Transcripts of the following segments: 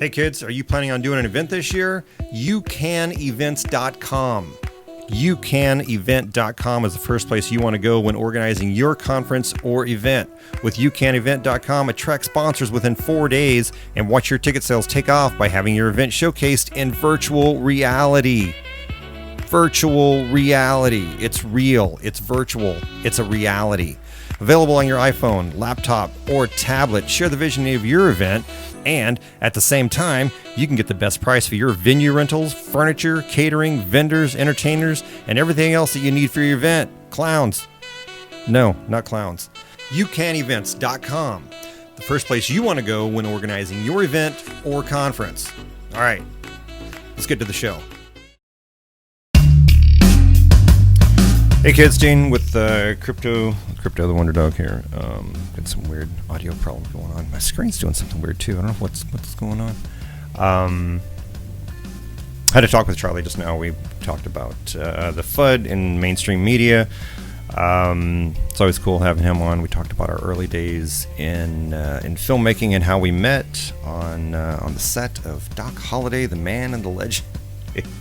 Hey kids, are you planning on doing an event this year? YouCanEvents.com. YouCanEvent.com is the first place you want to go when organizing your conference or event. With YouCanEvent.com, attract sponsors within 4 days and watch your ticket sales take off by having your event showcased in virtual reality. Virtual reality. It's real. It's virtual. It's a reality. Available on your iPhone, laptop, or tablet. Share the vision of your event, and at the same time, you can get the best price for your venue rentals, furniture, catering, vendors, entertainers, and everything else that you need for your event. Clowns. No, not clowns. YouCanEvents.com. The first place you want to go when organizing your event or conference. All right, let's get to the show. Hey kids, Dean with Crypto the WonderDog here. Got some weird audio problems going on. My screen's doing something weird too. I don't know what's going on. Had a talk with Charlie just now. We talked about the FUD in Main Stream Media. It's always cool having him on. We talked about our early days in filmmaking and how we met on the set of Doc Holliday, The Man and the Legend,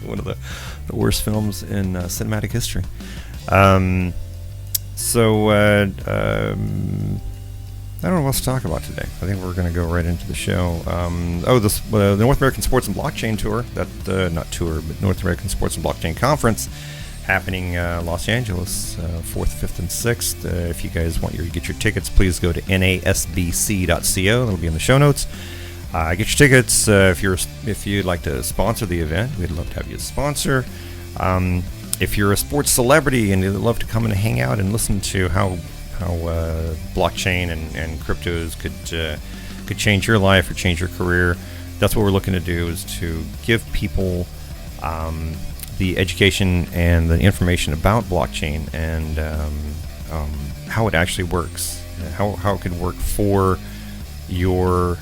one of the worst films in cinematic history. I don't know what else to talk about today. I think we're going to go right into the show. The North American Sports and Blockchain Tour, not tour, but North American Sports and Blockchain Conference, happening Los Angeles, 4th, 5th, and 6th. If you guys want to get your tickets, please go to nasbc.co. That'll be in the show notes. Get your tickets. If you'd like to sponsor the event, we'd love to have you as a sponsor. If you're a sports celebrity and you'd love to come and hang out and listen to how blockchain and cryptos could change your life or change your career, that's what we're looking to do, is to give people the education and the information about blockchain and how it actually works, how it can work for your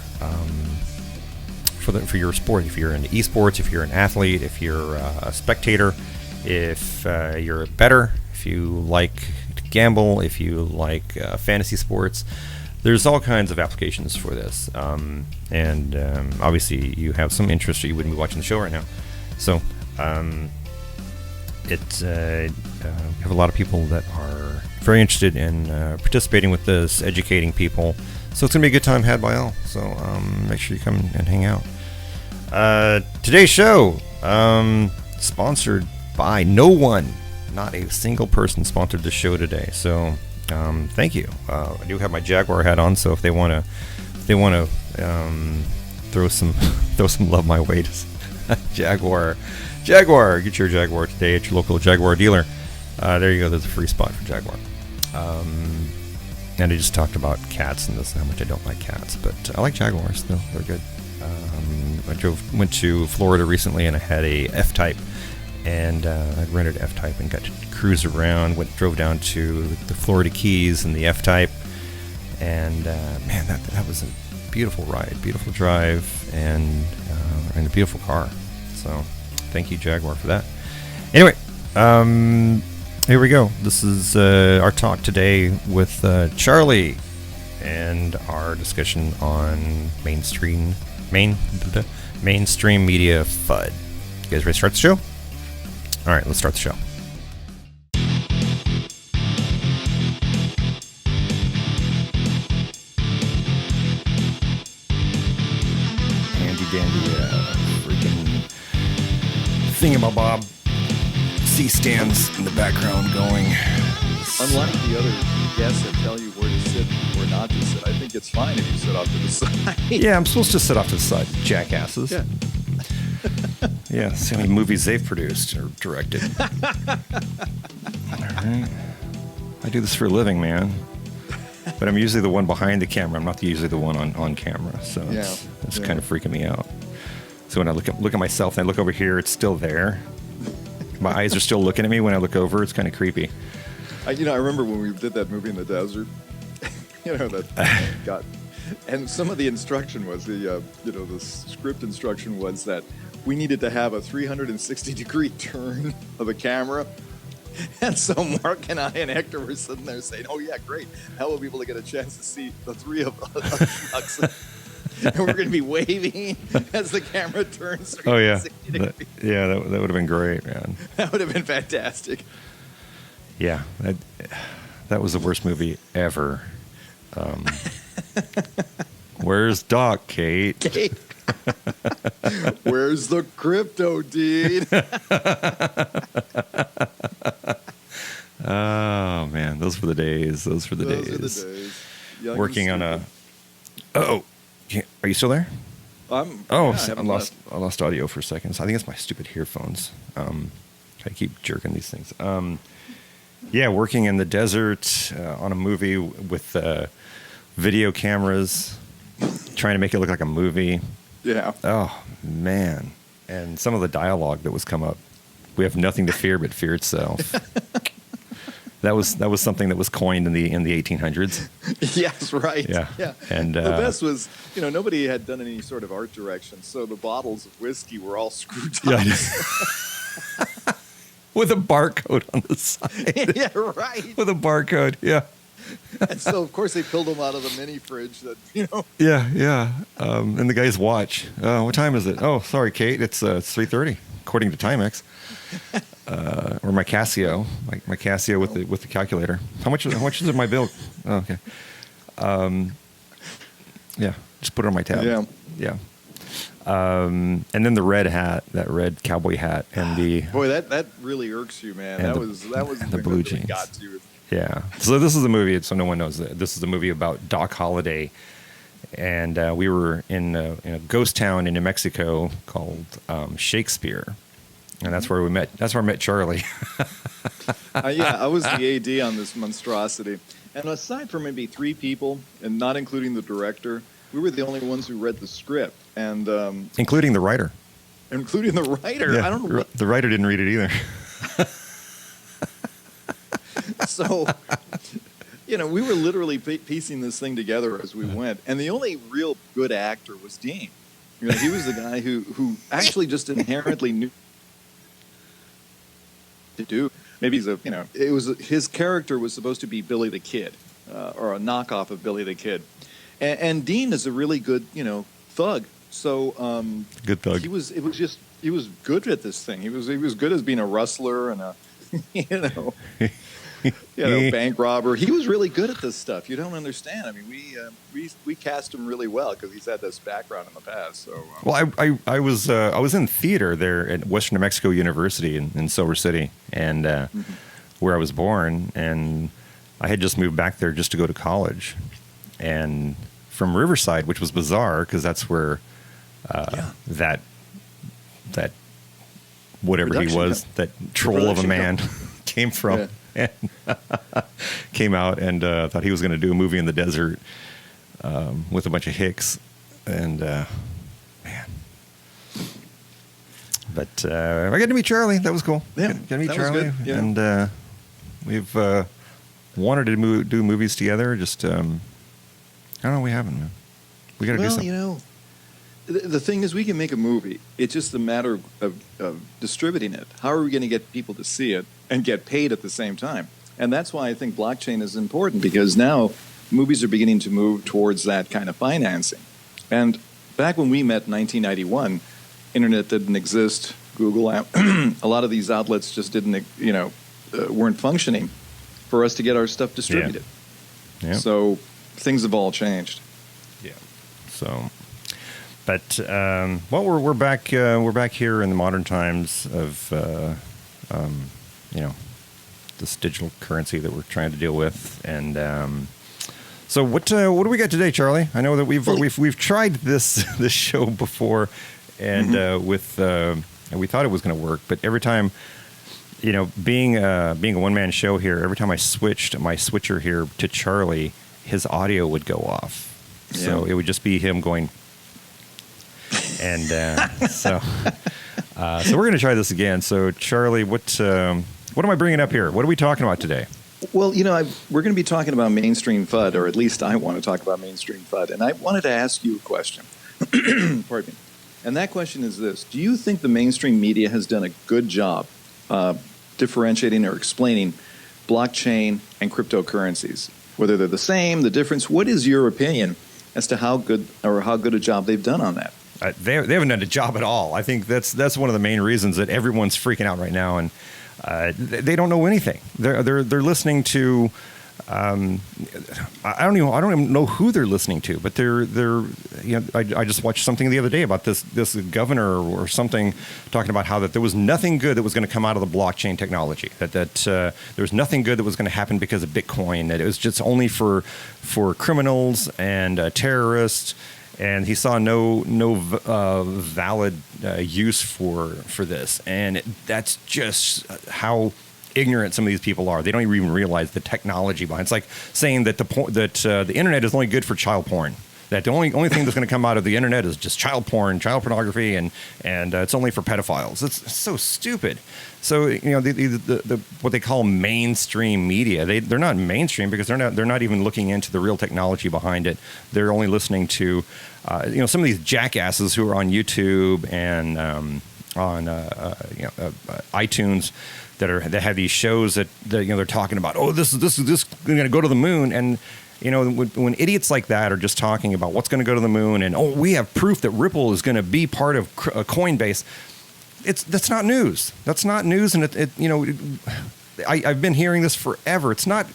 for your sport. If you're into esports, if you're an athlete, if you're a spectator, if you're a bettor, if you like to gamble, if you like fantasy sports, there's all kinds of applications for this. Obviously you have some interest or you wouldn't be watching the show right now. So we have a lot of people that are very interested in participating with this, educating people. So it's going to be a good time had by all. So make sure you come and hang out. Today's show, sponsored by no one. Not a single person sponsored the show today. So thank you. I do have my Jaguar hat on, so if they want to throw some love my way to Jaguar, get your Jaguar today at your local Jaguar dealer. There you go. There's a free spot for Jaguar. And I just talked about cats and this, how much I don't like cats, but I like Jaguars though. They're good. Went to Florida recently, and I had a F-Type, and I rented an F-Type and got to cruise around. Drove down to the Florida Keys in the F-Type, and man, that was a beautiful ride, beautiful drive, and a beautiful car. So thank you, Jaguar, for that. Anyway, here we go. This is our talk today with Charlie, and our discussion on Main Stream Media FUD. You guys ready to start the show? All right, let's start the show. Handy dandy freaking thingamabob. C-stands in the background going. Unlike the other guests that tell you where to sit or not to sit, I think it's fine if you sit off to the side. Yeah, I'm supposed to sit off to the side, jackasses. Yeah. Yeah, see how many movies they've produced or directed. All right. I do this for a living, man. But I'm usually the one behind the camera. I'm not usually the one on camera. So it's kind of freaking me out. So when I look at myself and I look over here, it's still there. My eyes are still looking at me when I look over. It's kind of creepy. I remember when we did that movie in the desert. That got, and some of the instruction was the script instruction was that we needed to have a 360-degree turn of the camera. And so Mark and I and Hector were sitting there saying, "Oh yeah, great! How will people get a chance to see the three of us?" and we're going to be waving as the camera turns. Oh yeah, that would have been great, man. That would have been fantastic. Yeah, that was the worst movie ever. Where's Doc, Kate? Kate. Where's the crypto, dude? Oh man, those were the days. Those were the days. Young Working on stupid. are you still there? I lost audio for a second. So I think it's my stupid earphones. I keep jerking these things. Yeah, working in the desert on a movie with video cameras, trying to make it look like a movie. Yeah. Oh man, and some of the dialogue that was come up. We have nothing to fear but fear itself. That was something that was coined in the 1800s. Yes, right. Yeah. And the best was, nobody had done any sort of art direction, so the bottles of whiskey were all screwed up. Yeah. With a barcode on the side. Yeah, right. With a barcode, yeah. And so, of course, they pulled them out of the mini fridge. Yeah. And the guy's watch. What time is it? Oh, sorry, Kate. It's 3:30, according to Timex. Or my Casio, my Casio with the calculator. How much is it my bill? Oh, okay. Yeah, just put it on my tab. Yeah. And then the red hat, that red cowboy hat, and the boy that really irks you, man. That was the blue jeans. Got to. Yeah. So this is the movie. So no one knows that this is the movie about Doc Holliday, and we were in a ghost town in New Mexico called Shakespeare. And that's where we met. That's where I met Charlie. Yeah, I was the AD on this monstrosity. And aside from maybe 3 people, and not including the director, we were the only ones who read the script. And including the writer. Including the writer. Yeah, I don't know. The writer didn't read it either. So, we were literally piecing this thing together as we went. And the only real good actor was Dean. He was the guy who actually just inherently knew to do. Maybe it was his character was supposed to be Billy the Kid, or a knockoff of Billy the Kid, and Dean is a really good thug. So good thug. He was good at this thing. He was good as being a rustler and a bank robber. He was really good at this stuff. You don't understand. I mean, we cast him really well because he's had this background in the past. So well, I was in theater there at Western New Mexico University in Silver City, and where I was born, and I had just moved back there just to go to college, and from Riverside, which was bizarre because that's where that whatever Production he was, that troll of a man came from. Yeah. And came out and thought he was going to do a movie in the desert with a bunch of hicks, and man. But I got to meet Charlie. That was cool. Yeah, got to meet that was Charlie, good. Yeah. and we've wanted to do movies together. Just I don't know. We haven't. Man. We got to do something. The thing is, we can make a movie. It's just a matter of distributing it. How are we going to get people to see it and get paid at the same time? And that's why I think blockchain is important, because now movies are beginning to move towards that kind of financing. And back when we met in 1991, internet didn't exist. Google, a lot of these outlets just didn't, weren't functioning for us to get our stuff distributed. Yeah. So things have all changed. Yeah. So. But we're back. We're back here in the modern times of this digital currency that we're trying to deal with. And so what do we got today, Charlie? I know that we've tried this show before, and and we thought it was going to work, but every time, being a one-man show here, every time I switched my switcher here to Charlie, his audio would go off. Yeah. So it would just be him going. And so we're going to try this again. So, Charlie, what am I bringing up here? What are we talking about today? Well, we're going to be talking about Main Stream FUD, or at least I want to talk about Main Stream FUD. And I wanted to ask you a question. Pardon me. And that question is this. Do you think the mainstream media has done a good job differentiating or explaining blockchain and cryptocurrencies? Whether they're the same, the difference? What is your opinion? as to how good a job they've done on that. They haven't done a job at all. I think that's one of the main reasons that everyone's freaking out right now, and they don't know anything. They're listening to. I don't even know who they're listening to, but they're I just watched something the other day about this governor or something talking about how that there was nothing good that was going to come out of the blockchain technology, that there was nothing good that was going to happen because of Bitcoin, that it was just only for criminals and terrorists, and he saw no valid use for this, and that's just how ignorant some of these people are. They don't even realize the technology behind. It's like saying that the internet is only good for child porn. That the only thing that's going to come out of the internet is just child porn, child pornography, and it's only for pedophiles. It's so stupid. So the what they call mainstream media, they're not mainstream because they're not even looking into the real technology behind it. They're only listening to some of these jackasses who are on YouTube and on iTunes that have these shows that they're talking about. Oh, this is going to go to the moon, and when idiots like that are just talking about what's going to go to the moon, and we have proof that Ripple is going to be part of Coinbase. That's not news. That's not news, and I've been hearing this forever. It's not.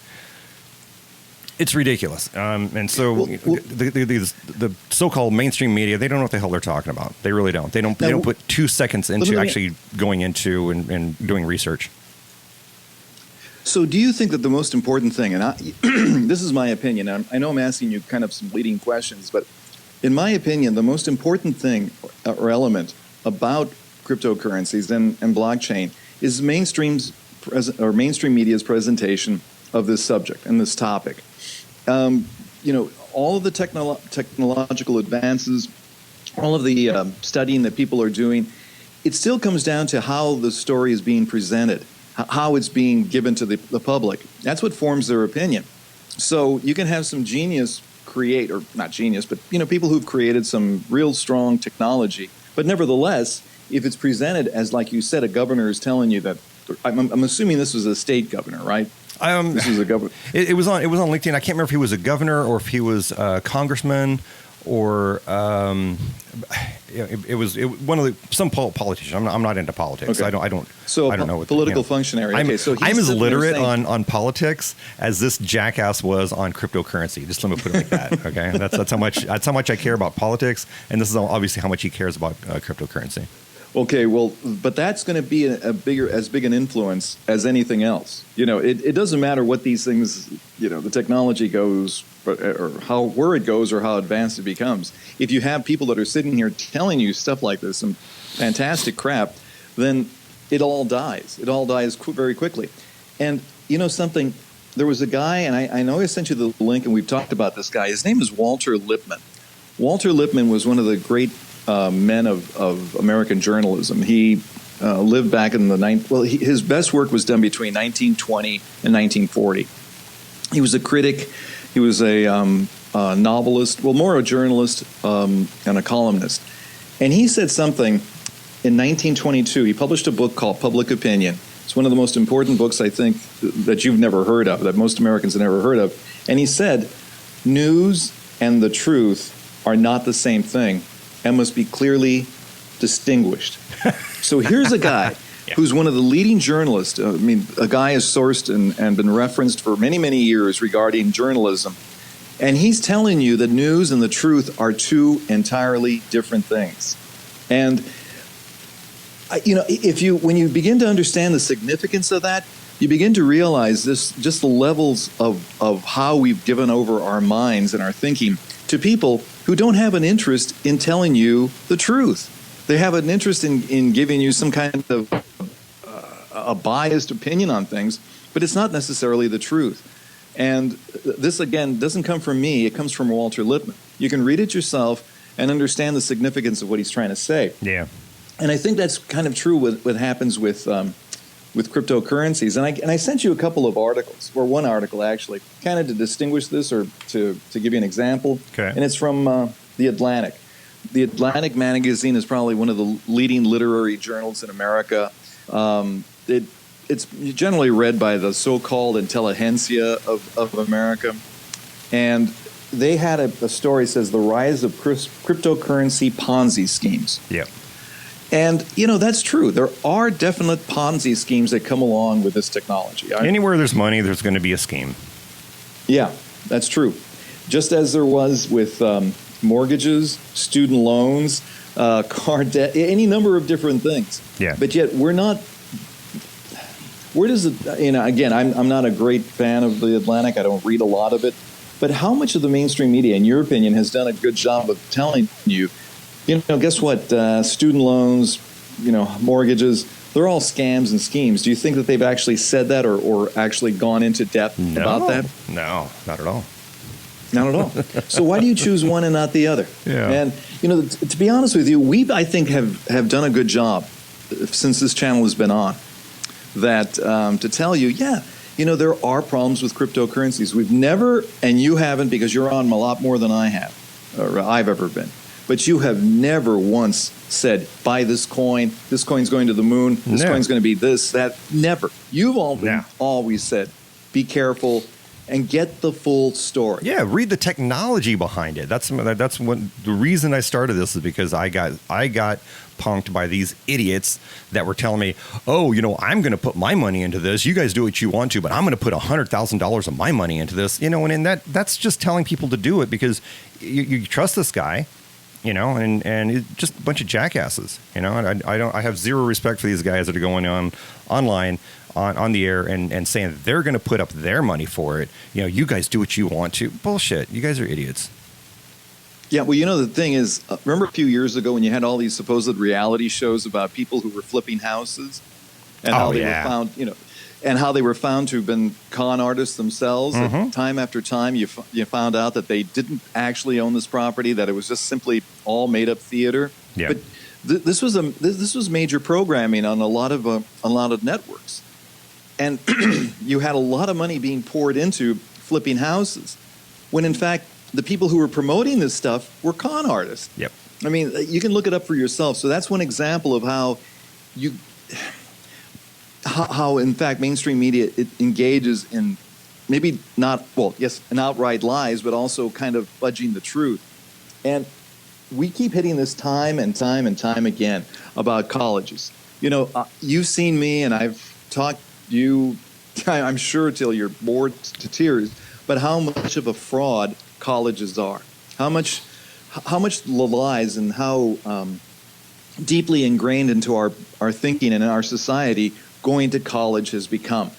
It's ridiculous, and so the so-called mainstream media, they don't know what the hell they're talking about. They really don't. They don't put 2 seconds into actually going into and doing research. So do you think that the most important thing, and this is my opinion, I know I'm asking you kind of some leading questions, but in my opinion, the most important thing or element about cryptocurrencies and blockchain is mainstream media's presentation of this subject and this topic. All of the technological advances, all of the studying that people are doing, it still comes down to how the story is being presented, how it's being given to the public. That's what forms their opinion. So you can have some genius create, or not genius, but people who've created some real strong technology. But nevertheless, if it's presented as, like you said, a governor is telling you that, I'm assuming this was a state governor, right? This was a governor. It was on LinkedIn. I can't remember if he was a governor or if he was a congressman or it was one of some politician. I'm not into politics. Okay. I don't know what political functionary. Okay, so I'm as literate on politics as this jackass was on cryptocurrency. Just let me put it like that. Okay, that's how much I care about politics, and this is obviously how much he cares about cryptocurrency. Okay, well, but that's going to be as big an influence as anything else. It doesn't matter what these things, the technology goes, or where it goes, or how advanced it becomes. If you have people that are sitting here telling you stuff like this, some fantastic crap, then it all dies. It all dies very quickly. And something, there was a guy, and I know I sent you the link, and we've talked about this guy. His name is Walter Lippman. Walter Lippman was one of the great men of American journalism. He lived back in the his best work was done between 1920 and 1940. He was a critic. He was a novelist, more a journalist and a columnist. And he said something in 1922. He published a book called Public Opinion. It's one of the most important books, I think, that you've never heard of, that most Americans have never heard of. And he said, news and the truth are not the same thing and must be clearly distinguished. So here's a guy who's one of the leading journalists. A guy is sourced and been referenced for many, many years regarding journalism. And he's telling you that news and the truth are two entirely different things. And, when you begin to understand the significance of that, you begin to realize just the levels of how we've given over our minds and our thinking to people who don't have an interest in telling you the truth. They have an interest in giving you some kind of a biased opinion on things, but it's not necessarily the truth. And this, again, doesn't come from me. It comes from Walter Lippman. You can read it yourself and understand the significance of what he's trying to say. Yeah. And I think that's kind of true what happens with cryptocurrencies. And I sent you a couple of articles, or one article actually, kind of to distinguish this or to give you an example. Okay. And it's from The Atlantic. The Atlantic magazine is probably one of the leading literary journals in America. It's generally read by the so-called intelligentsia of America. And they had a story that says the rise of cryptocurrency Ponzi schemes. Yep. And, that's true. There are definite Ponzi schemes that come along with this technology. Anywhere there's money, there's going to be a scheme. Yeah, that's true. Just as there was with mortgages, student loans, car debt, any number of different things. Yeah. But yet we're not. Where does it? Again, I'm not a great fan of the Atlantic. I don't read a lot of it. But how much of the mainstream media, in your opinion, has done a good job of telling you, guess what? Student loans, mortgages, they're all scams and schemes. Do you think that they've actually said that or actually gone into depth about that? No, not at all. Not at all. So why do you choose one and not the other? Yeah. And, to be honest with you, we, I think, have done a good job since this channel has been on that to tell you, there are problems with cryptocurrencies. We've never, and you haven't because you're on a lot more than I have, or I've ever been. But you have never once said, buy this coin's going to the moon, this coin's going to be this, that. Never. You've always said, be careful and get the full story. Yeah, read the technology behind it. That's what the reason I started this is because I got punked by these idiots that were telling me, oh, I'm going to put my money into this. You guys do what you want to, but I'm going to put $100,000 of my money into this. And that's just telling people to do it because you trust this guy. And it's just a bunch of jackasses, and I have zero respect for these guys that are going online on the air and saying they're going to put up their money for it. You guys do what you want to. Bullshit. You guys are idiots. Yeah. Well, the thing is, remember a few years ago when you had all these supposed reality shows about people who were flipping houses and how they were found, and how they were found to have been con artists themselves. Mm-hmm. And time after time, you found out that they didn't actually own this property; that it was just simply all made up theater. Yeah. But this was major programming on a lot of networks, and you had a lot of money being poured into flipping houses, when in fact the people who were promoting this stuff were con artists. Yep. I mean, you can look it up for yourself. So that's one example of how in fact mainstream media it engages in maybe not, an outright lies, but also kind of fudging the truth. And we keep hitting this time and time and time again about colleges. You've seen me and I've talked to you, I'm sure, till you're bored to tears, but how much of a fraud colleges are. How much the lies and how deeply ingrained into our thinking and in our society going to college has become.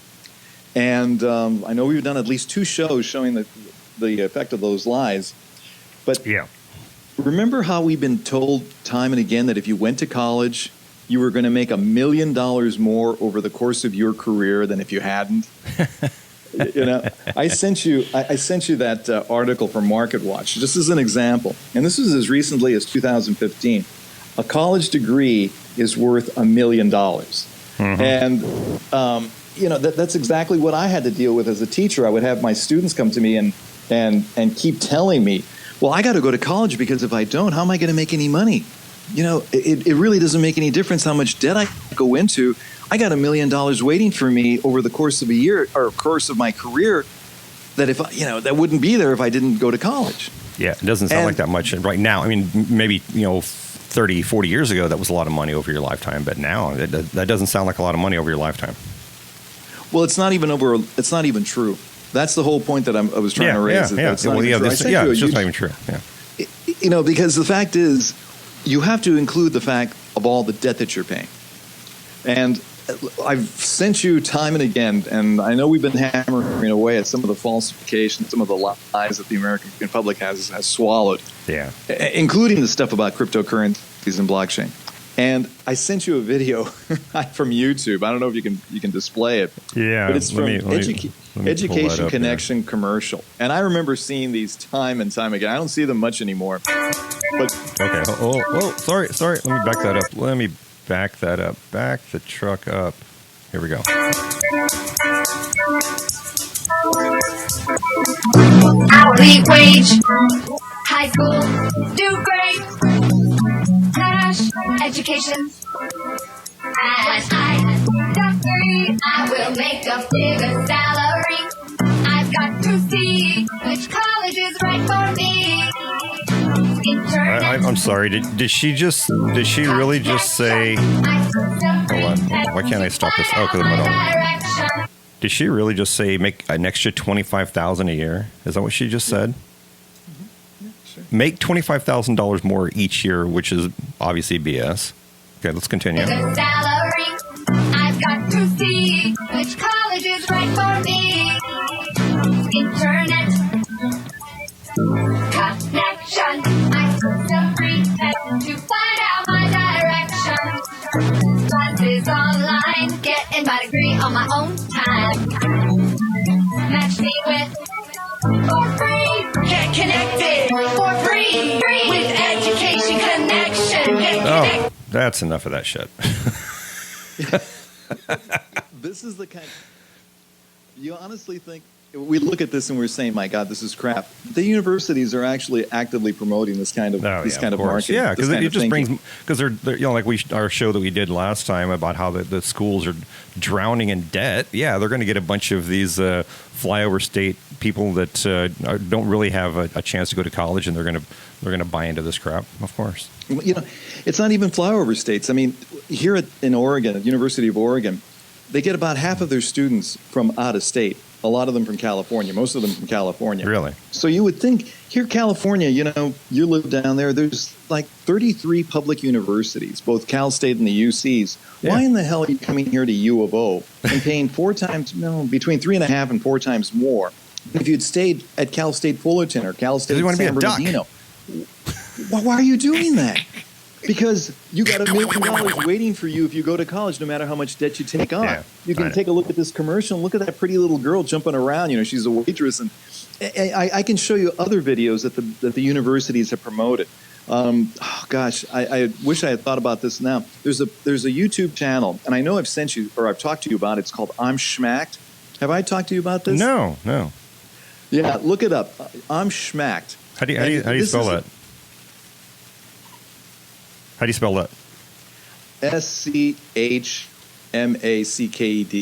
And I know we've done at least 2 shows showing the effect of those lies. But remember how we've been told time and again that if you went to college, you were going to make $1 million more over the course of your career than if you hadn't? I sent you that article from MarketWatch just as an example. And this was as recently as 2015. A college degree is worth $1 million. Mm-hmm. And, that's exactly what I had to deal with as a teacher. I would have my students come to me and keep telling me, well, I got to go to college because if I don't, how am I going to make any money? It really doesn't make any difference how much debt I go into. I got $1 million waiting for me over the course of a year or course of my career that that wouldn't be there if I didn't go to college. Yeah, it doesn't sound like that much right now. I mean, maybe, 30, 40 years ago, that was a lot of money over your lifetime. But now that doesn't sound like a lot of money over your lifetime. Well, it's not even true. That's the whole point that I was trying to raise. It's just not even true. Yeah. Because the fact is, you have to include the fact of all the debt that you're paying. And I've sent you time and again, and I know we've been hammering away at some of the falsifications, some of the lies that the American public has swallowed. Yeah. Including the stuff about cryptocurrencies and blockchain. And I sent you a video from YouTube. I don't know if you can display it. Yeah. But it's from Education Connection commercial. And I remember seeing these time and time again. I don't see them much anymore. But okay. Oh, sorry. Let me back that up. Back the truck up. Here we go. Hourly wage, high school, do great, cash, education, and I will make a bigger salary. I've got to see which college is right for I'm sorry. Did she really just say? Hold on. Why can't I stop this? Oh, because I'm not on. Did she really just say make an extra $25,000 a year? Is that what she just said? Yeah, sure. Make $25,000 more each year, which is obviously BS. Okay, let's continue. The salary, I've got to see which college is right for me. Internet connection, I submit to find out my direction. Classes online, getting my degree on my own time. Match me with for free. Get connected for free with Education Connection. Get connected. Oh, that's enough of that shit. This is the kind. You honestly think we look at this and we're saying, "My God, this is crap." The universities are actually actively promoting this kind of kind of course. marketing. Yeah, because it just thinking. brings because they're like our show that we did last time about how the schools are drowning in debt. Yeah, they're going to get a bunch of these flyover state people that don't really have a chance to go to college, and they're going to buy into this crap. Of course. You know, it's not even flyover states. I mean, here in Oregon, at the University of Oregon, they get about half of their students from out of state. A lot of them from California, most of them from California. Really? So you would think here, California, you live down there, there's like 33 public universities, both Cal State and the UCs. Yeah. Why in the hell are you coming here to U of O and paying between 3.5 and 4 times more? If you'd stayed at Cal State Fullerton or Cal State San Bernardino, why are you doing that? Because you got $1 million waiting for you if you go to college, no matter how much debt you take on. Yeah, you can take a look at this commercial and look at that pretty little girl jumping around. You know, she's a waitress, and I can show you other videos that the universities have promoted. I wish I had thought about this now. There's a YouTube channel, and I know I've sent you or I've talked to you about it. It's called I'm Schmacked. Have I talked to you about this? No. Yeah, look it up. I'm Schmacked. How do you spell that? How do you spell that? SCHMACKED.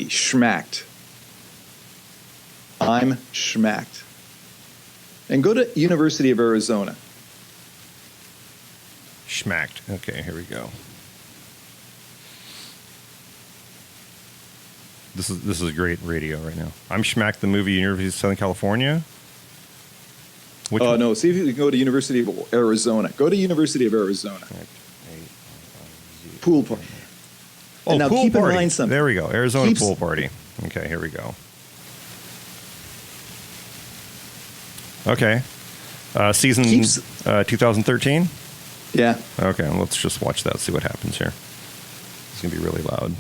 Schmacked. I'm Schmacked. And go to University of Arizona. Schmacked. Okay, here we go. This is great radio right now. I'm Schmacked, the movie, University of Southern California. No. See if you can go to University of Arizona. Go to University of Arizona. Pool party. Oh, now pool keep party. in mind something. There we go. Arizona pool party. Okay, here we go. Okay. Season 2013? Yeah. Okay, let's just watch that, see what happens here. It's going to be really loud.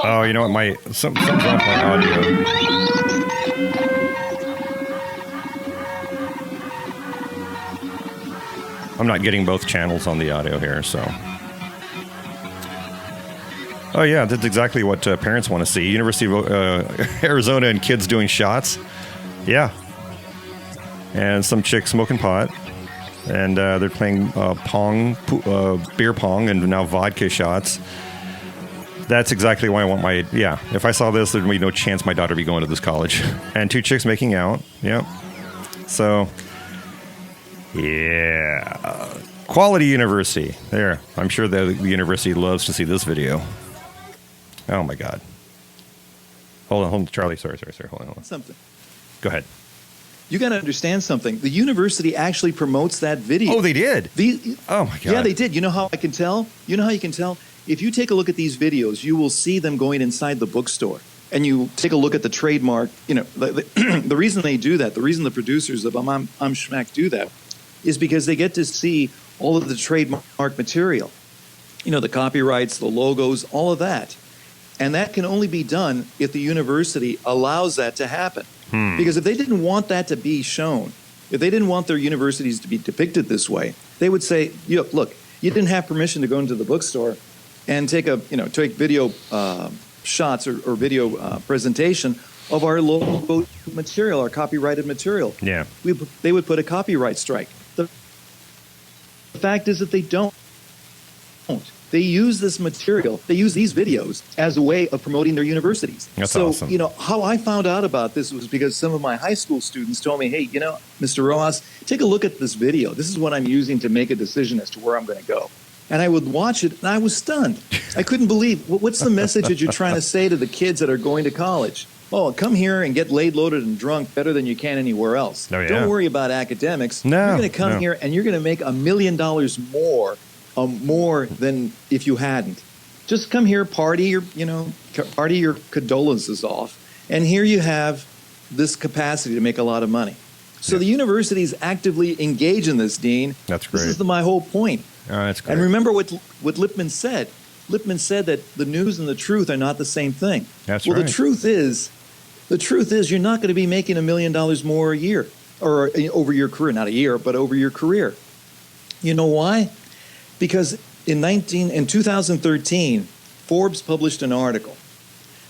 Oh, you know what? Something's off my audio. I'm not getting both channels on the audio here, so. Oh yeah, that's exactly what parents want to see. University of Arizona and kids doing shots. Yeah. And some chick smoking pot. And they're playing beer pong, and now vodka shots. That's exactly why I want if I saw this, there'd be no chance my daughter would be going to this college. And 2 chicks making out. Yep. So, yeah. Quality university. There. I'm sure the university loves to see this video. Oh, my God. Hold on, Charlie. Sorry. Hold on. Something. Go ahead. You got to understand something. The university actually promotes that video. Oh, they did? Oh, my God. Yeah, they did. You know how I can tell? If you take a look at these videos, you will see them going inside the bookstore. And you take a look at the trademark. You know, the reason they do that, the reason the producers of I'm Schmack do that, is because they get to see all of the trademark material. You know, the copyrights, the logos, all of that. And that can only be done if the university allows that to happen. Because if they didn't want that to be shown, if they didn't want their universities to be depicted this way, they would say, look, you didn't have permission to go into the bookstore and take video shots or video presentation of our logo material, our copyrighted material. Yeah. They would put a copyright strike. The fact is that they don't. They use this material, they use these videos as a way of promoting their universities. That's awesome. You know, how I found out about this was because some of my high school students told me, hey, you know, Mr. Rojas, take a look at this video. This is what I'm using to make a decision as to where I'm going to go. And I would watch it, and I was stunned. I couldn't believe, what's the message that you're trying to say to the kids that are going to college? Oh, come here and get laid, loaded, and drunk better than you can anywhere else. Oh, yeah. Don't worry about academics. No, you're going to come here, and you're going to make $1 million more than if you hadn't. Just come here, party your condolences off, and here you have this capacity to make a lot of money. So the universities actively engage in this, Dean. That's great. This is my whole point. Oh, that's great. And remember what Lippman said. Lippman said that the news and the truth are not the same thing. That's right. Well, the truth is you're not going to be making $1 million more a year, or over your career, not a year, but over your career. You know why? Because in 2013, Forbes published an article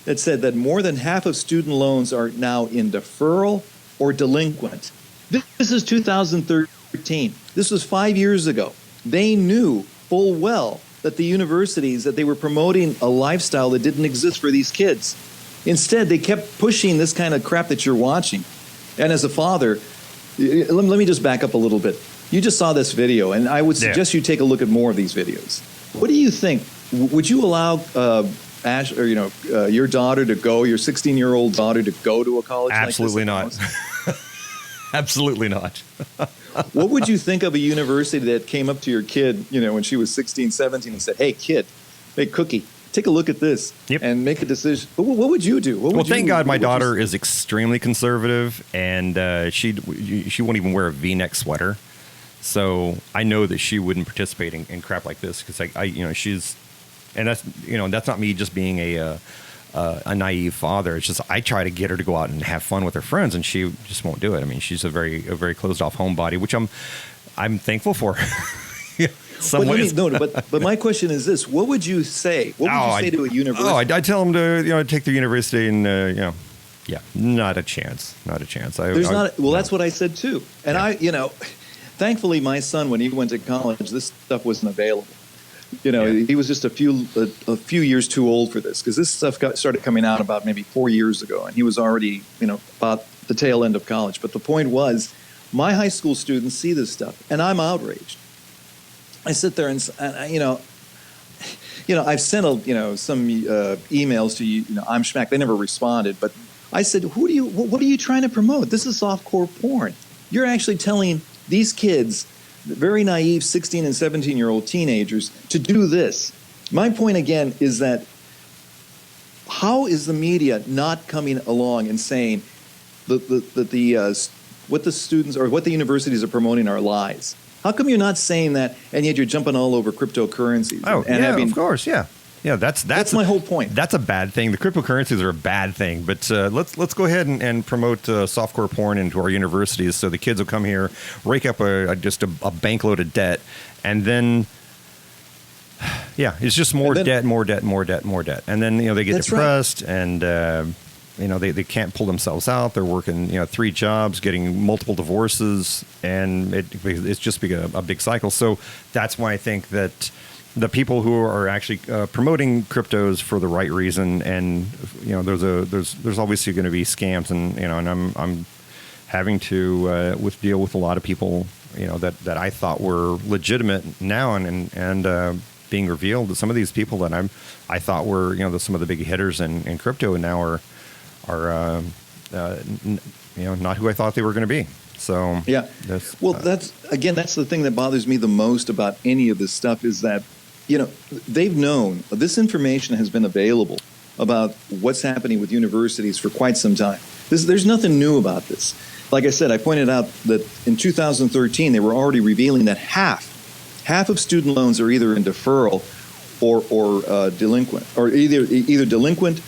that said that more than half of student loans are now in deferral or delinquent. This is 2013. This was 5 years ago. They knew full well that the universities, that they were promoting a lifestyle that didn't exist for these kids. Instead, they kept pushing this kind of crap that you're watching. And as a father, let me just back up a little bit. You just saw this video, and I would suggest you take a look at more of these videos. What do you think? Would you allow Ash, or your daughter to go, your 16-year-old daughter to go to a college? Absolutely like this? not. Absolutely not. What would you think of a university that came up to your kid, when she was 16, 17, and said, "Hey, kid, hey, Cookie, take a look at this and make a decision"? What would you do? Thank God my daughter is extremely conservative, and she won't even wear a V-neck sweater. So I know that she wouldn't participate in crap like this because she's, and that's not me just being a naive father. It's just I try to get her to go out and have fun with her friends, and she just won't do it. I mean, she's a very closed off homebody, which I'm thankful for. But my question is this: what would you say? What would you say to a university? I tell them to take the university, and not a chance, not a chance. That's what I said too. And thankfully, my son, when he went to college, this stuff wasn't available. He was just a few years too old for this, because this stuff started coming out about maybe 4 years ago, and he was already, about the tail end of college. But the point was, my high school students see this stuff, and I'm outraged. I sit there and I've sent some emails to I'm Schmack. They never responded, but I said, what are you trying to promote? This is softcore porn. You're actually telling these kids, very naive 16 and 17-year-old teenagers, to do this. My point again is that how is the media not coming along and saying that what the students or what the universities are promoting are lies? How come you're not saying that, and yet you're jumping all over cryptocurrencies? Of course, yeah. Yeah, that's my whole point. That's a bad thing. The cryptocurrencies are a bad thing, but let's go ahead and promote softcore porn into our universities, so the kids will come here, rake up just a bankload of debt, and then it's just more debt, and then they get depressed, and they can't pull themselves out. They're working 3 jobs, getting multiple divorces, and it's just a big cycle. So that's why I think that the people who are actually promoting cryptos for the right reason, and there's obviously going to be scams, and and I'm having to deal with a lot of people that I thought were legitimate now, and being revealed that some of these people that I thought were some of the big hitters in crypto, and now are not who I thought they were going to be. So that's the thing that bothers me the most about any of this stuff is that they've known this information has been available about what's happening with universities for quite some time. There's nothing new about this. Like I said, I pointed out that in 2013 they were already revealing that half of student loans are either in deferral or delinquent, or either delinquent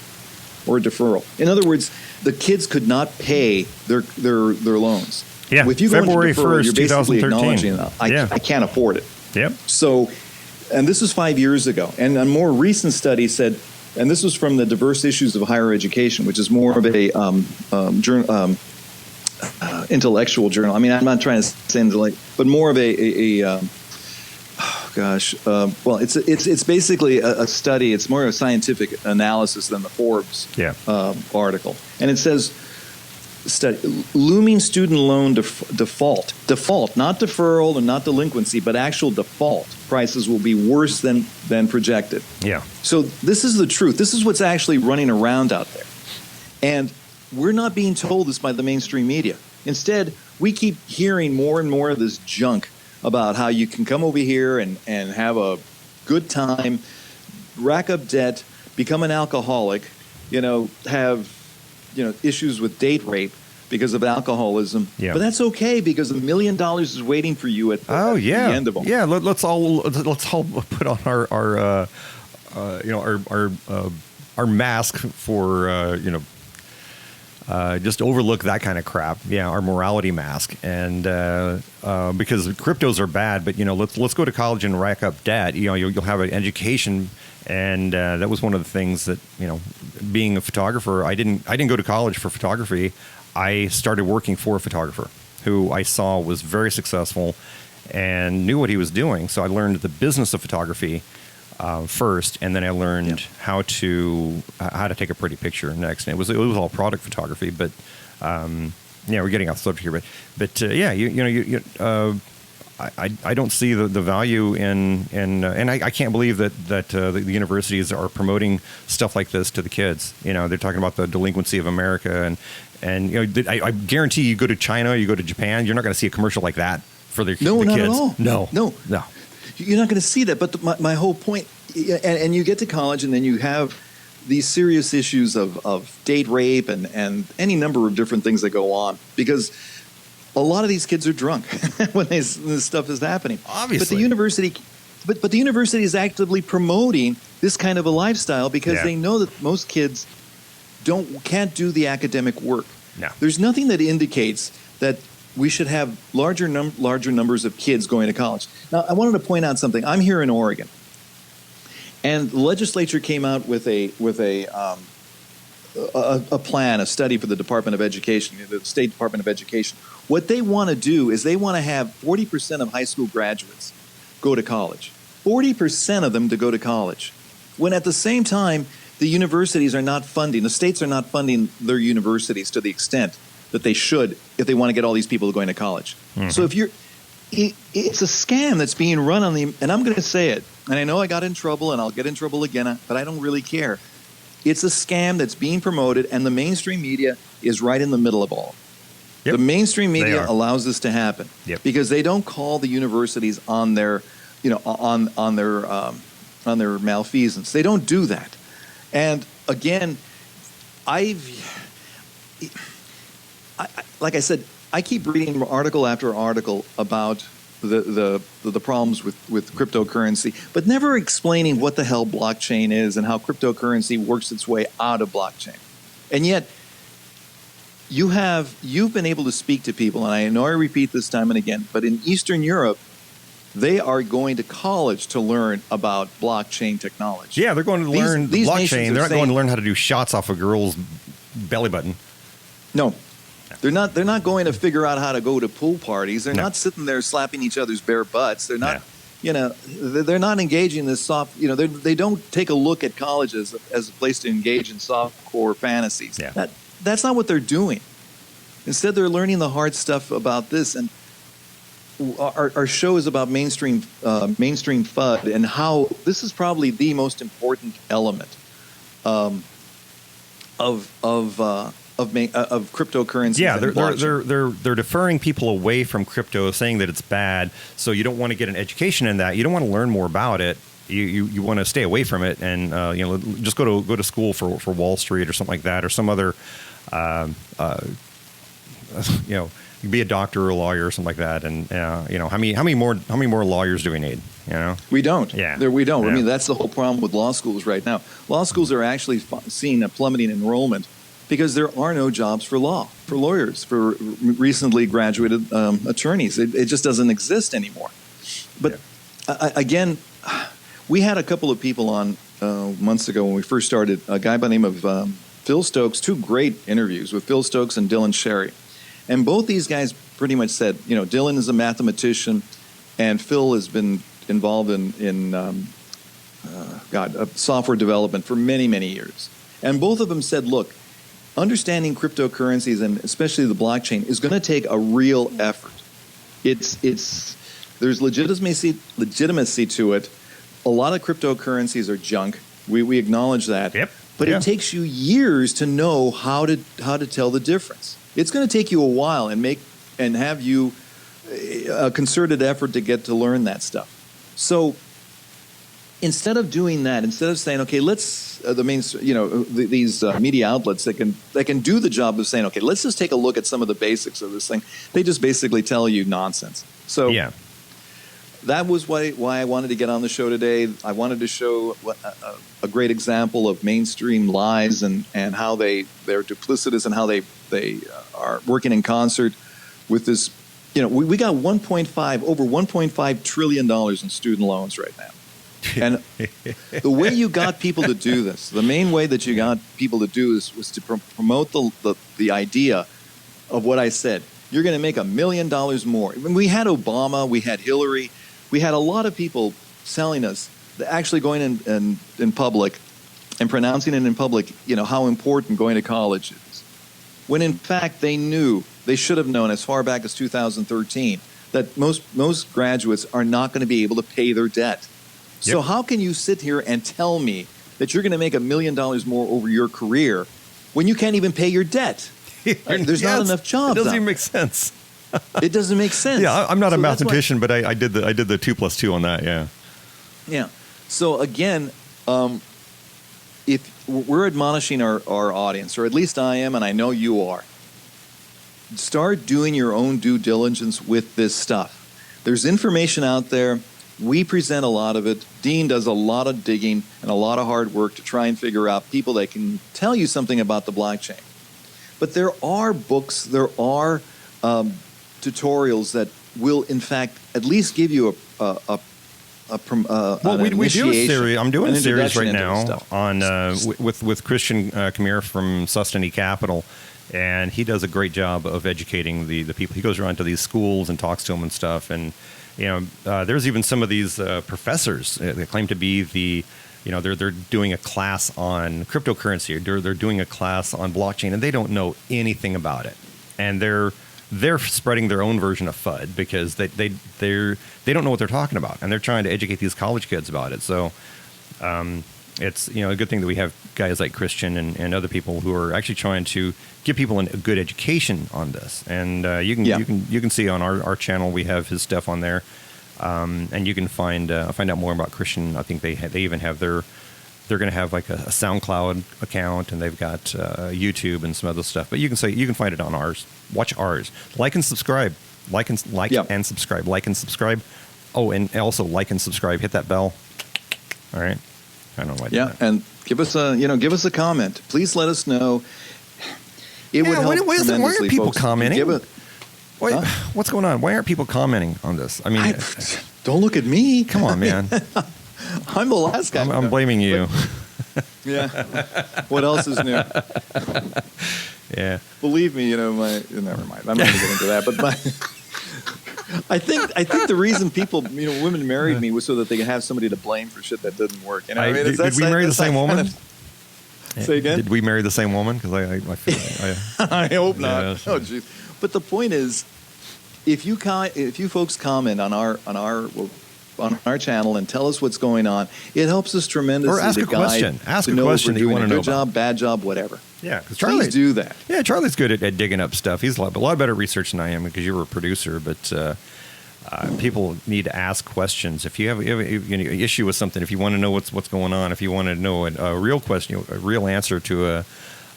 or deferral. In other words, the kids could not pay their loans. Yeah, if you go February into deferral, 1st, you're basically 2013. acknowledging that I can't afford it. Yep. So, and this was 5 years ago. And a more recent study said, and this was from the Diverse Issues of Higher Education, which is more of a intellectual journal. I mean, I'm not trying to say intellect, but more of gosh. Well, it's basically a study. It's more of a scientific analysis than the Forbes article. And it says, looming student loan default, not deferral and not delinquency, but actual default prices will be worse than projected. Yeah. So this is the truth. This is what's actually running around out there. And we're not being told this by the mainstream media. Instead, we keep hearing more and more of this junk about how you can come over here and have a good time, rack up debt, become an alcoholic, have issues with date rape because of alcoholism. Yeah. But that's okay because $1 million is waiting for you at the end of them. Yeah, let's all put on our mask for just overlook that kind of crap. Yeah, our morality mask, and because cryptos are bad, but let's go to college and rack up debt. You'll have an education, and that was one of the things that being a photographer, I didn't go to college for photography. I started working for a photographer who I saw was very successful and knew what he was doing. So I learned the business of photography first, and then I learned how to take a pretty picture next. And it was all product photography, but we're getting off the subject here. I don't see the value in and I can't believe that the universities are promoting stuff like this to the kids. They're talking about the delinquency of America, and I guarantee you go to China, you go to Japan, you're not going to see a commercial like that for the kids. Not at all. No. You're not going to see that. But my whole point, and you get to college, and then you have these serious issues of date rape and any number of different things that go on, because a lot of these kids are drunk when this stuff is happening. Obviously. But the university is actively promoting this kind of a lifestyle because they know that most kids can't do the academic work. No. There's nothing that indicates that we should have larger numbers of kids going to college. Now, I wanted to point out something. I'm here in Oregon, and the legislature came out with a plan, a study for the Department of Education, the State Department of Education. What they want to do is they want to have 40% of high school graduates go to college. 40% of them to go to college. When at the same time, the universities are not funding, the states are not funding their universities to the extent that they should if they want to get all these people going to college. Mm-hmm. So it's a scam that's being run on and I'm going to say it, and I know I got in trouble and I'll get in trouble again, but I don't really care. It's a scam that's being promoted, and the mainstream media is right in the middle of all. Yep. The mainstream media allows this to happen because they don't call the universities on their, on their malfeasance. They don't do that. And again, like I said, I keep reading article after article about the problems with cryptocurrency, but never explaining what the hell blockchain is and how cryptocurrency works its way out of blockchain. And yet, you've been able to speak to people, and I know I repeat this time and again, but in Eastern Europe, they are going to college to learn about blockchain technology. Yeah, they're going to learn the blockchain. They're not going to learn how to do shots off a girl's belly button. No. They're not going to figure out how to go to pool parties. They're not sitting there slapping each other's bare butts. They're not, they're not engaging in this soft, they don't take a look at college as a place to engage in soft-core fantasies. Yeah. That's not what they're doing. Instead, they're learning the hard stuff about this. And our show is about Mainstream FUD and how this is probably the most important element of cryptocurrency. Yeah, they're deferring people away from crypto, saying that it's bad. So you don't want to get an education in that. You don't want to learn more about it. You want to stay away from it, and just go to school for Wall Street or something like that, or some other be a doctor or a lawyer or something like that. And how many more lawyers do we need? We don't. Yeah, we don't. Yeah. I mean, that's the whole problem with law schools right now. Law schools are actually seeing a plummeting enrollment because there are no jobs for lawyers, for recently graduated attorneys. It just doesn't exist anymore. But again, we had a couple of people on months ago when we first started, a guy by the name of Phil Stokes, 2 great interviews with Phil Stokes and Dylan Sherry. And both these guys pretty much said, Dylan is a mathematician and Phil has been involved in software development for many, many years. And both of them said, look, understanding cryptocurrencies and especially the blockchain is going to take a real effort. There's legitimacy to it. A lot of cryptocurrencies are junk. We acknowledge that. Yep. But it takes you years to know how to tell the difference. It's going to take you a while and have you a concerted effort to get to learn that stuff. So instead of doing that, instead of saying, okay, let's these media outlets that can do the job of saying, okay, let's just take a look at some of the basics of this thing. They just basically tell you nonsense. So that was why I wanted to get on the show today. I wanted to show a great example of mainstream lies and how they're duplicitous and how they are working in concert with this. We got over $1.5 trillion in student loans right now. And the way you got people to do this, the main way that you got people to do this was to promote the idea of what I said. You're going to make $1 million more. When we had Obama, we had Hillary, we had a lot of people selling us, actually going in public and pronouncing it in public, how important going to college is. When in fact they should have known as far back as 2013 that most graduates are not going to be able to pay their debt. So how can you sit here and tell me that you're going to make $1 million more over your career when you can't even pay your debt? There's not enough jobs. It doesn't even make sense. It doesn't make sense. Yeah, I'm not a mathematician, but I did the 2 + 2 on that. Yeah. Yeah. So again, if we're admonishing our audience, or at least I am, and I know you are, start doing your own due diligence with this stuff. There's information out there. We present a lot of it. Dean does a lot of digging and a lot of hard work to try and figure out people that can tell you something about the blockchain. But there are books, there are tutorials that will, in fact, at least give you we do a series. I'm doing a series right now on with Christian Khmer from Sustany Capital, and he does a great job of educating the people. He goes around to these schools and talks to them and stuff. And there's even some of these professors that claim to be they're doing a class on cryptocurrency, or they're doing a class on blockchain, and they don't know anything about it, and they're spreading their own version of FUD because they don't know what they're talking about, and they're trying to educate these college kids about it. So it's a good thing that we have guys like Christian and other people who are actually trying to give people a good education on this. And you can see on our channel we have his stuff on there, and you can find out more about Christian. I think they even have they're going to have like a SoundCloud account, and they've got YouTube and some other stuff. But you can find it on ours. Watch ours. Like and subscribe. Like and subscribe. Like and subscribe. Oh, and also like and subscribe. Hit that bell. All right. I don't know why I did that. And give us a comment. Please let us know. It would help tremendously. Why aren't people folks. commenting? What's going on? Why aren't people commenting on this? I mean, don't look at me. Come on, man. I'm the last guy. I'm blaming you. Yeah. What else is new? Yeah. Believe me, never mind. I'm not going to get into that. But I think the reason women married me was so that they could have somebody to blame for shit that didn't work. Did we marry the same woman? Say again? Did we marry the same woman? Because I feel I hope not. Yeah, Oh, jeez. But the point is, if you folks comment on our channel and tell us what's going on, it helps us tremendously. Or ask a question. Ask a question that you want to know. Good job, bad job, whatever. Yeah, because Please do that. Yeah, Charlie's good at digging up stuff. He's a lot better at research than I am because you're a producer. But people need to ask questions. If you have an issue with something, if you want to know what's going on, if you want to know a real question, a real answer to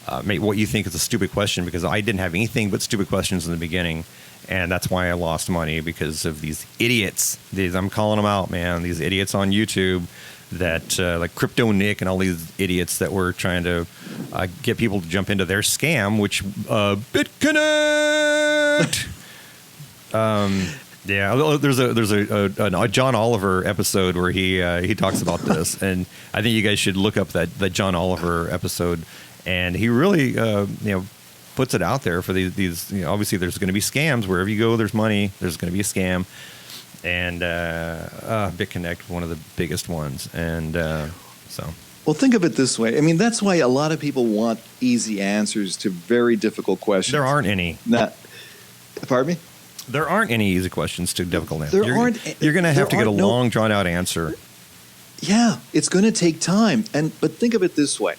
what you think is a stupid question, because I didn't have anything but stupid questions in the beginning. And that's why I lost money, because of these idiots. I'm calling them out, man. These idiots on YouTube that like Crypto Nick and all these idiots that were trying to get people to jump into their scam, which BitConnect. Yeah, there's a John Oliver episode where he talks about this, and I think you guys should look up that John Oliver episode, and he really puts it out there for these obviously there's going to be scams wherever you go. There's money. There's going to be a scam, and BitConnect, one of the biggest ones, and so. Well, think of it this way. I mean, that's why a lot of people want easy answers to very difficult questions. There aren't any. Pardon me? There aren't any easy questions to difficult answers. You're going to have to get a long, drawn-out answer. Yeah, it's going to take time. But think of it this way,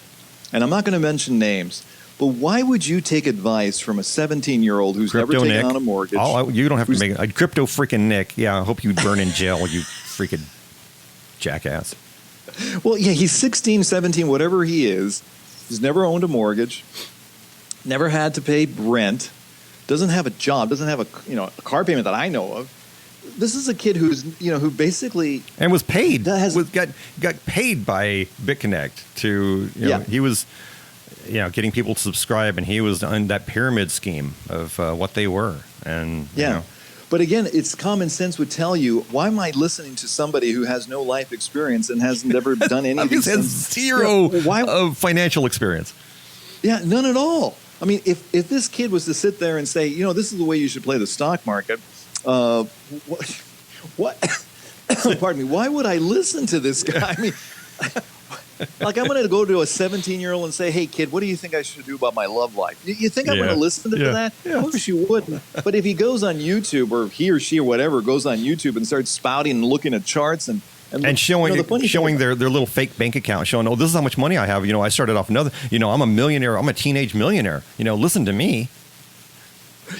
and I'm not going to mention names, but why would you take advice from a 17-year-old who's never taken on a mortgage? You don't have to make it. Crypto freaking Nick. Yeah, I hope you burn in jail, you freaking jackass. Well, yeah, he's 16, 17, whatever he is. He's never owned a mortgage, never had to pay rent, doesn't have a job, doesn't have a car payment that I know of. This is a kid who basically and was paid, got paid by BitConnect to he was getting people to subscribe, and he was on that pyramid scheme of what they were, and But again, it's common sense would tell you, why am I listening to somebody who has no life experience and hasn't ever done any of these things? Zero of financial experience. Yeah, none at all. I mean, if this kid was to sit there and say, this is the way you should play the stock market, what? Pardon me. Why would I listen to this guy? I mean, like I'm going to go to a 17-year-old and say, hey, kid, what do you think I should do about my love life? You think I'm going to listen to that? Yeah. Of course you wouldn't. But if he goes on YouTube, or he or she or whatever goes on YouTube and starts spouting and looking at charts and showing their little fake bank account, showing, this is how much money I have. I started off I'm a millionaire. I'm a teenage millionaire. Listen to me.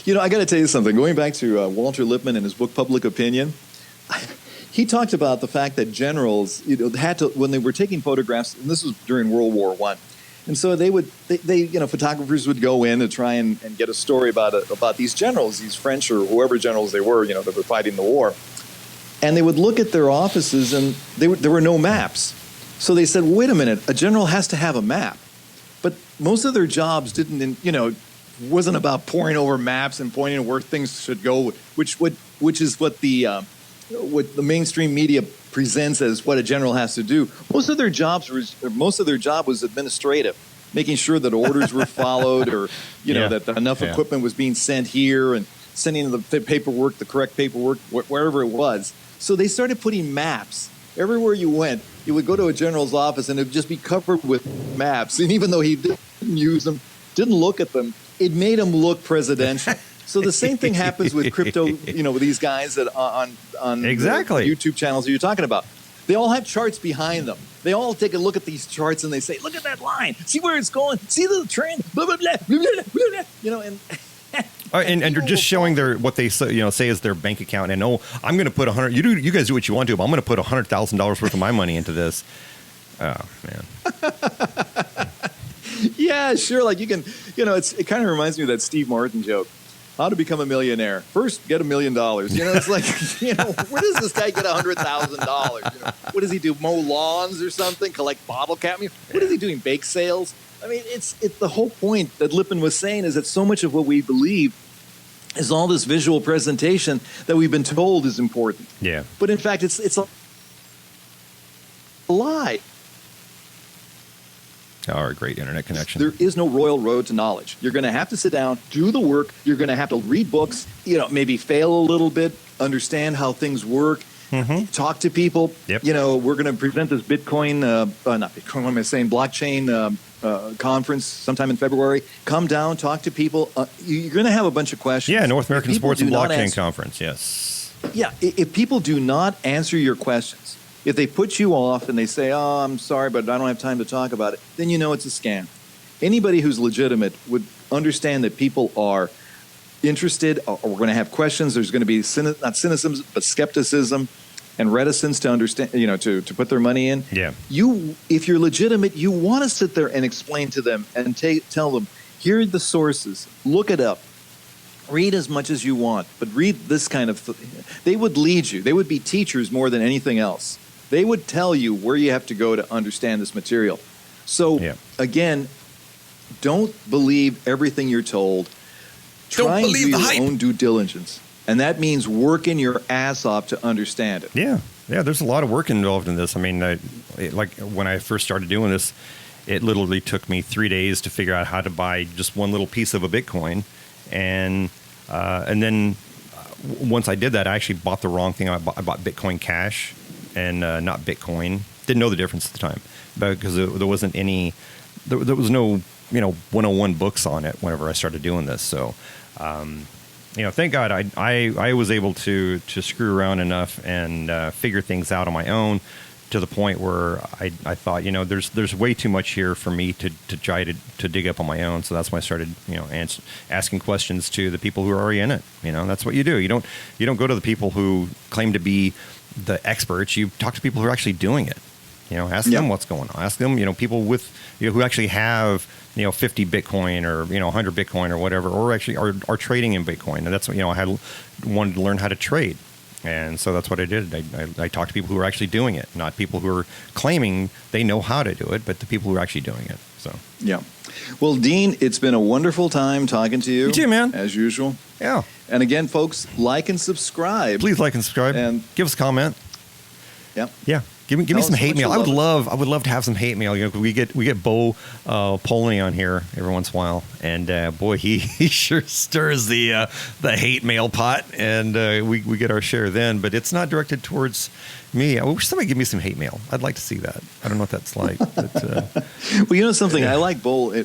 I got to tell you something. Going back to Walter Lippman and his book Public Opinion, he talked about the fact that generals, had to, when they were taking photographs, and this was during World War I, and so they photographers would go in to try and get a story about these generals, these French or whoever generals they were, that were fighting the war, and they would look at their offices, and there were no maps. So they said, wait a minute, a general has to have a map, but most of their jobs wasn't about poring over maps and pointing to where things should go, which is what the mainstream media presents as what a general has to do. Most of their job was administrative, making sure that orders were followed, or that enough equipment was being sent here, and sending the paperwork, the correct paperwork, wherever it was. So they started putting maps everywhere you went. You would go to a general's office, and it would just be covered with maps. And even though he didn't use them, didn't look at them, it made him look presidential. So the same thing happens with crypto, with these guys that on exactly the YouTube channels that you're talking about. They all have charts behind them. They all take a look at these charts and they say, look at that line. See where it's going. See the trend. Blah, blah, blah, blah, blah, blah, blah. And they're just showing what they say is their bank account. And I'm going to put $100. You guys do what you want to, but I'm going to put $100,000 worth of my money into this. Oh man. Yeah, sure. Like you can, it kind of reminds me of that Steve Martin joke. How to become a millionaire. First, get $1 million. It's like, where does this guy get $100,000? What does he do? Mow lawns or something? Collect bottle cap? What is he doing? Bake sales? I mean, it's the whole point that Lippman was saying is that so much of what we believe is all this visual presentation that we've been told is important. Yeah. But in fact, it's a lie. Our great internet connection. There is no royal road to knowledge. You're going to have to sit down, do the work. You're going to have to read books, maybe fail a little bit, understand how things work, talk to people. Yep. We're going to present this Bitcoin, not Bitcoin, what am I saying, blockchain conference sometime in February. Come down, talk to people. You're going to have a bunch of questions. Yeah, North American Sports and Blockchain Conference, yes. Yeah, if people do not answer your questions, if they put you off and they say, I'm sorry, but I don't have time to talk about it, then it's a scam. Anybody who's legitimate would understand that people are interested, or we're going to have questions. There's going to be not cynicism, but skepticism and reticence to understand, to put their money in. Yeah. If you're legitimate, you want to sit there and explain to them and tell them, here are the sources, look it up. Read as much as you want, but read this kind of they would lead you. They would be teachers more than anything else. They would tell you where you have to go to understand this material. So, again, don't believe everything you're told. Try and do your own due diligence. And that means working your ass off to understand it. Yeah. Yeah, there's a lot of work involved in this. I mean, like when I first started doing this, it literally took me 3 days to figure out how to buy just one little piece of a Bitcoin. And then once I did that, I actually bought the wrong thing. I bought Bitcoin Cash and not Bitcoin. Didn't know the difference at the time, because there wasn't any, there was no 101 books on it whenever I started doing this. So, thank God I was able to screw around enough and figure things out on my own, to the point where I thought, there's way too much here for me to try to dig up on my own. So that's when I started, asking questions to the people who are already in it. That's what you do. You don't go to the people who claim to be the experts. You talk to people who are actually doing it. Ask them what's going on. Ask them, people with, who actually have, 50 Bitcoin or, 100 Bitcoin or whatever, or actually are trading in Bitcoin. And that's what, I wanted to learn how to trade. And so that's what I did. I talked to people who are actually doing it, not people who are claiming they know how to do it, but the people who are actually doing it. So, yeah. Well, Dean, it's been a wonderful time talking to you. You too, man. As usual. Yeah. And again, folks, like and subscribe. Please like and subscribe. And give us a comment. Yeah. Yeah. Give me some hate mail. I would love to have some hate mail. We get Bo Polney on here every once in a while, and boy, he sure stirs the hate mail pot, and we get our share then. But it's not directed towards me. I wish somebody give me some hate mail. I'd like to see that. I don't know what that's like. But, well, something, I like Bo.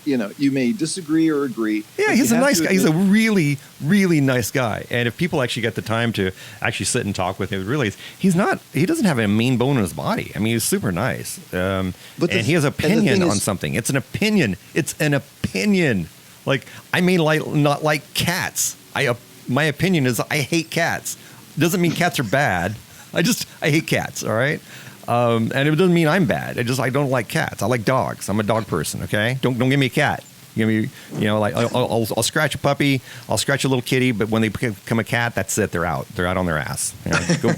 You may disagree or agree. Yeah, he's a nice guy. He's a really, really nice guy. And if people actually get the time to actually sit and talk with him, really, he doesn't have a mean bone in his body. I mean, he's super nice. And he has an opinion on something. It's an opinion. It's an opinion. Like, I may not like cats. My opinion is I hate cats. Doesn't mean cats are bad. I hate cats, all right? And it doesn't mean I'm bad. I don't like cats. I like dogs. I'm a dog person, okay? Don't give me a cat. Give me, I'll scratch a puppy, I'll scratch a little kitty, but when they become a cat, that's it. They're out. They're out on their ass. Go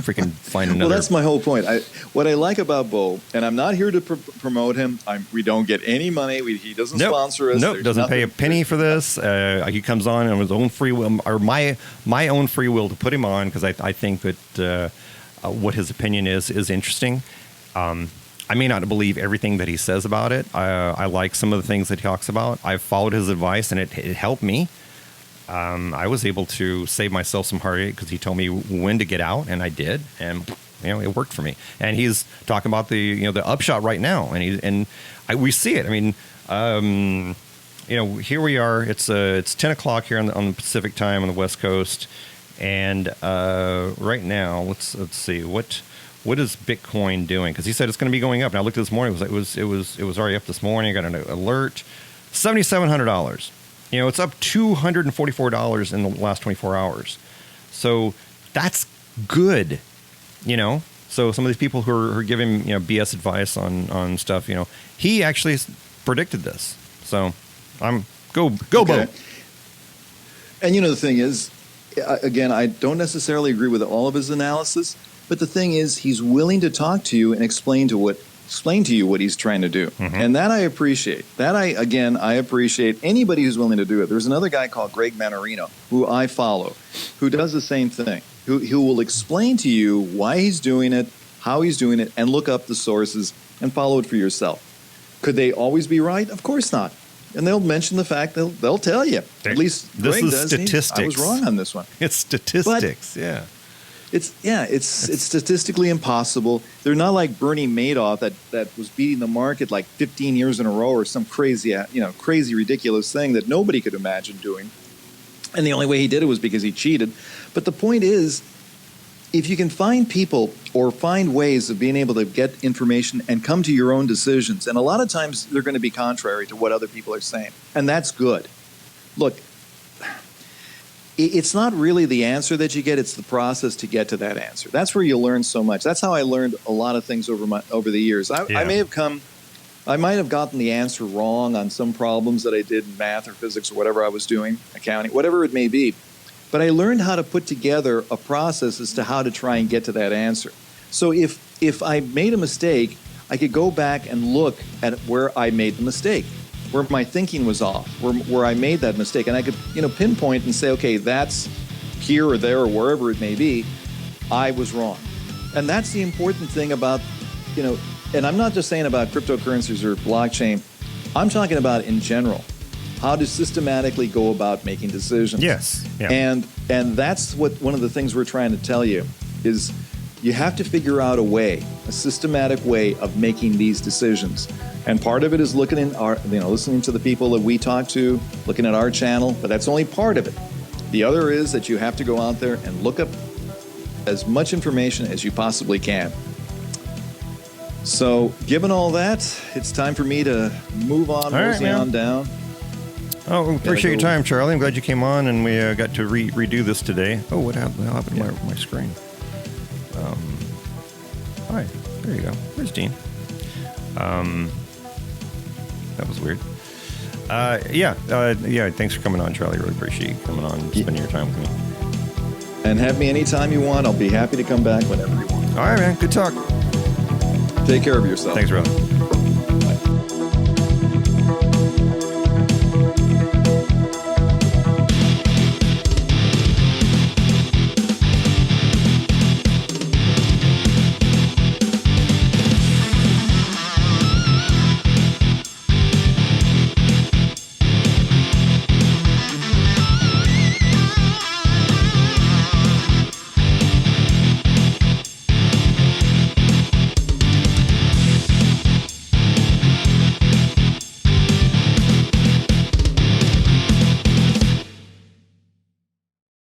freaking find another. Well, that's my whole point. What I like about Bo, and I'm not here to promote him. We don't get any money. He doesn't sponsor us. Nope, doesn't pay a penny for this. He comes on on his own free will, or my own free will to put him on, because I think that what his opinion is interesting. I may not believe everything that he says about it. I like some of the things that he talks about. I've followed his advice, and it helped me. I was able to save myself some heartache because he told me when to get out, and I did, and it worked for me. And he's talking about the upshot right now, and we see it. I mean, here we are. It's 10 o'clock here on the Pacific time on the West Coast, and right now, let's see what is Bitcoin doing? Because he said it's going to be going up. And I looked this morning. It was already up this morning. I got an alert. $7,700. It's up $244 in the last 24 hours. So that's good. So some of these people who are giving BS advice on stuff. He actually predicted this. So go Bo. And the thing is, again, I don't necessarily agree with all of his analysis. But the thing is, he's willing to talk to you and explain to you what he's trying to do. Mm-hmm. And that I appreciate. I appreciate anybody who's willing to do it. There's another guy called Greg Manorino, who I follow, who does the same thing, who will explain to you why he's doing it, how he's doing it, and look up the sources and follow it for yourself. Could they always be right? Of course not. And they'll mention the fact, they'll tell you. At least Greg does. Statistics. I was wrong on this one. It's statistics, yeah. It's statistically impossible. They're not like Bernie Madoff that was beating the market like 15 years in a row or some crazy ridiculous thing that nobody could imagine doing. And the only way he did it was because he cheated. But the point is, if you can find people or find ways of being able to get information and come to your own decisions, and a lot of times they're going to be contrary to what other people are saying, and that's good. Look, it's not really the answer that you get, it's the process to get to that answer. That's where you learn so much. That's how I learned a lot of things over the years. I might have gotten the answer wrong on some problems that I did in math or physics or whatever I was doing, accounting, whatever it may be. But I learned how to put together a process as to how to try and get to that answer. So if I made a mistake, I could go back and look at where I made the mistake, where my thinking was off, where I made that mistake. And I could, pinpoint and say, okay, that's here or there or wherever it may be, I was wrong. And that's the important thing about, and I'm not just saying about cryptocurrencies or blockchain, I'm talking about in general. how to systematically go about making decisions. Yes. Yeah. And that's what one of the things we're trying to tell you is you have to figure out a systematic way of making these decisions. And part of it is listening to the people that we talk to, looking at our channel, but that's only part of it. The other is that you have to go out there and look up as much information as you possibly can. So, given all that, it's time for me to move on, mosey on down. Oh, appreciate your time, Charlie. I'm glad you came on, and we got to redo this today. Oh, what happened to my screen? Hi, there you go. There's Dean. That was weird. Yeah. Thanks for coming on, Charlie. Really appreciate you coming on and spending your time with me. And have me anytime you want. I'll be happy to come back whenever you want. All right, man. Good talk. Take care of yourself. Thanks, brother.